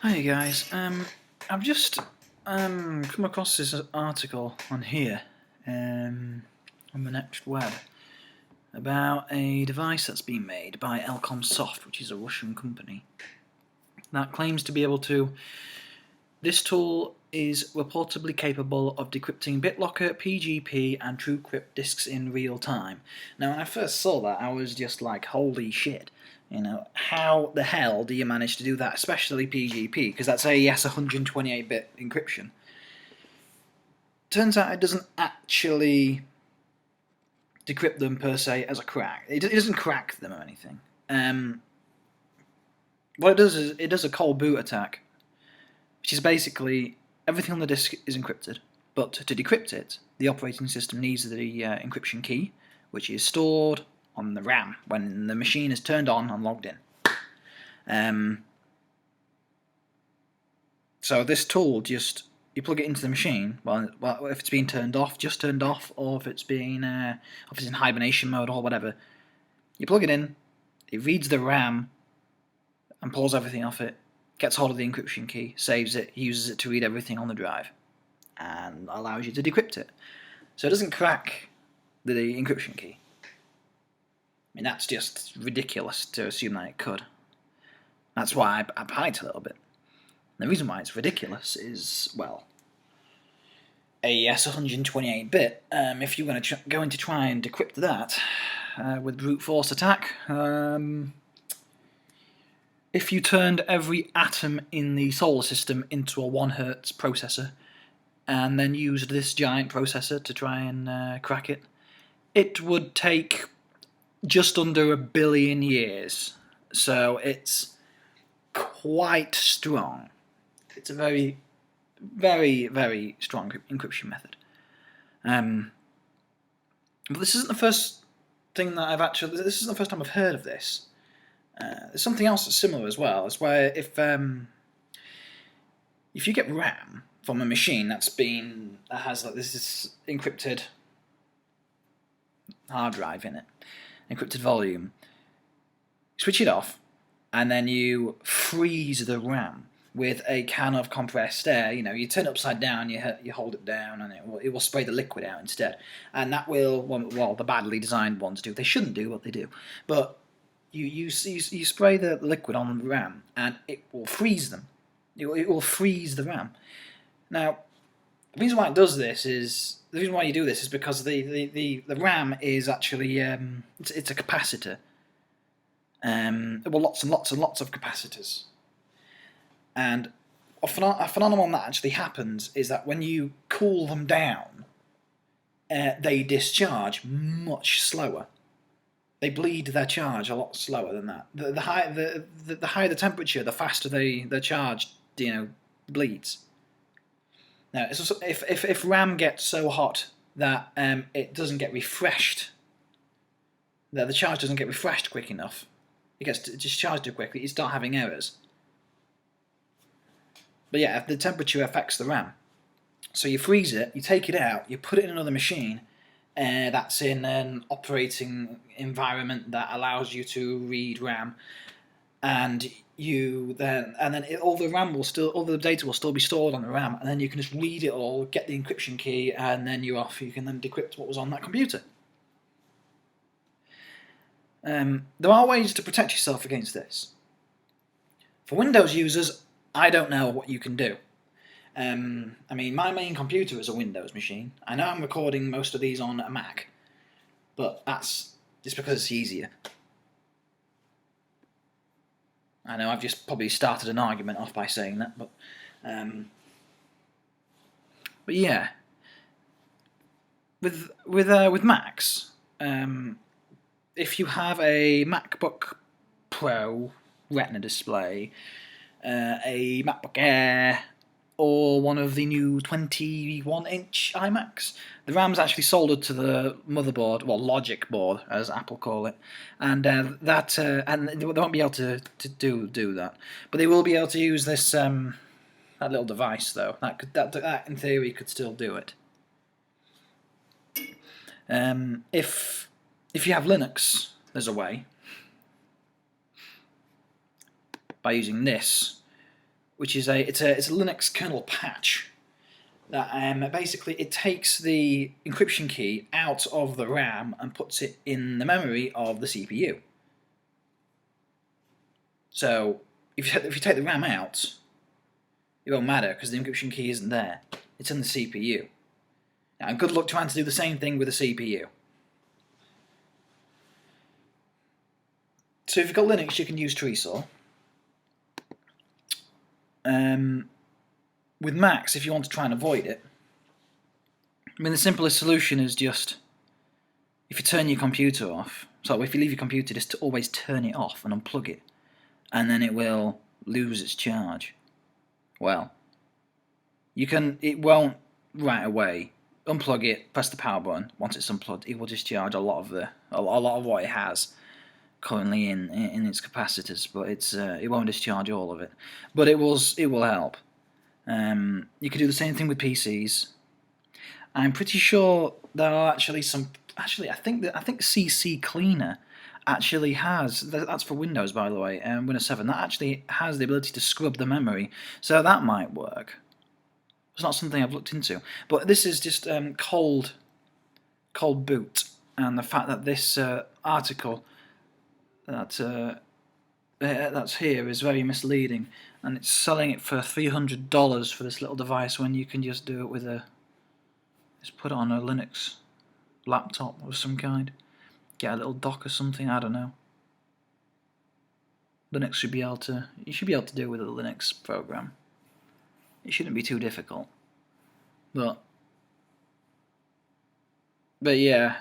Hi guys, I've just come across this article on here on the next web about a device that's been made by Elcom Soft, which is a Russian company, that claims to be able to. This tool is reportedly capable of decrypting BitLocker, PGP, and TrueCrypt disks in real time. Now, when I first saw that, I was just like, holy shit. You know, how the hell do you manage to do that, especially PGP? Because that's AES 128-bit encryption. Turns out it doesn't actually decrypt them per se as a crack. It doesn't crack them or anything. What it does is it does a Coldboot attack, which is basically everything on the disk is encrypted, but to decrypt it, the operating system needs the encryption key, which is stored on the RAM when the machine is turned on and logged in. So this tool just, you plug it into the machine. Well, if it's being turned off, just turned off, or if it's being if it's in hibernation mode or whatever, you plug it in. It reads the RAM and pulls everything off it. Gets hold of the encryption key, saves it, uses it to read everything on the drive, and allows you to decrypt it. So it doesn't crack the encryption key. I mean, that's just ridiculous to assume that it could. That's why I panicked a little bit. The reason why it's ridiculous is, well, AES 128-bit. If you're going to try and decrypt that with brute force attack, if you turned every atom in the solar system into a 1 Hz processor and then used this giant processor to try and crack it, it would take just under 1 billion years. So it's quite strong. It's a very, very, very strong encryption method. But this isn't the first thing that I've actually. This isn't the first time I've heard of this. There's something else that's similar as well. It's where if you get RAM from a machine that has like this encrypted hard drive in it, encrypted volume, switch it off, and then you freeze the RAM with a can of compressed air. You know, you turn it upside down, you hold it down, and it will spray the liquid out instead. And that will, well, the badly designed ones do. They shouldn't do, but they do. But you spray the liquid on the RAM, and it will freeze them. It will freeze the RAM. Now, the reason why it does this is the reason why you do this is because the RAM is actually it's a capacitor. Well, lots and lots and lots of capacitors. And a phenomenon that actually happens is that when you cool them down, they discharge much slower. They bleed their charge a lot slower than that. The higher the temperature, the faster the charge bleeds. Now, if RAM gets so hot that it doesn't get refreshed, that the charge doesn't get refreshed quick enough, it gets discharged too quickly, you start having errors. But yeah, if the temperature affects the RAM. So you freeze it, you take it out, you put it in another machine that's in an operating environment that allows you to read RAM, and all the data will still be stored on the RAM, and then you can just read it all, get the encryption key, and then you're off. You can then decrypt what was on that computer. There are ways to protect yourself against this. For Windows users, I don't know what you can do. I mean, my main computer is a Windows machine. I know I'm recording most of these on a Mac, but that's just because it's easier. I know I've just probably started an argument off by saying that, but yeah, with Macs, if you have a MacBook Pro Retina display, a MacBook Air, or one of the new 21-inch iMacs, the RAM's actually soldered to the motherboard, well, logic board, as Apple call it, and and they won't be able to do that, but they will be able to use this that little device though. That in theory could still do it. If you have Linux, there's a way by using this. which is it's a Linux kernel patch that basically it takes the encryption key out of the RAM and puts it in the memory of the CPU. So if you take the RAM out, it won't matter because the encryption key isn't there. It's in the CPU. Now, good luck trying to do the same thing with a CPU. So if you've got Linux, you can use Treesaw. With Macs, if you want to try and avoid it, I mean, the simplest solution is just, if you turn your computer off, so if you leave your computer, just to always turn it off and unplug it, and then it will lose its charge. Well, it won't right away. Unplug it, press the power button. Once it's unplugged, it will discharge a lot of what it has currently in its capacitors, but it won't discharge all of it. But it will help. You can do the same thing with PCs. I'm pretty sure there are actually some. Actually, I think CC Cleaner actually has. That's for Windows, by the way, Windows 7. That actually has the ability to scrub the memory, so that might work. It's not something I've looked into, but this is just Coldboot, and the fact that this article that's here is very misleading, and it's selling it for $300 for this little device when you can just do it with just put it on a Linux laptop of some kind, get a little dock or something. I don't know. Linux should be able to. You should be able to do it with a Linux program. It shouldn't be too difficult. But yeah.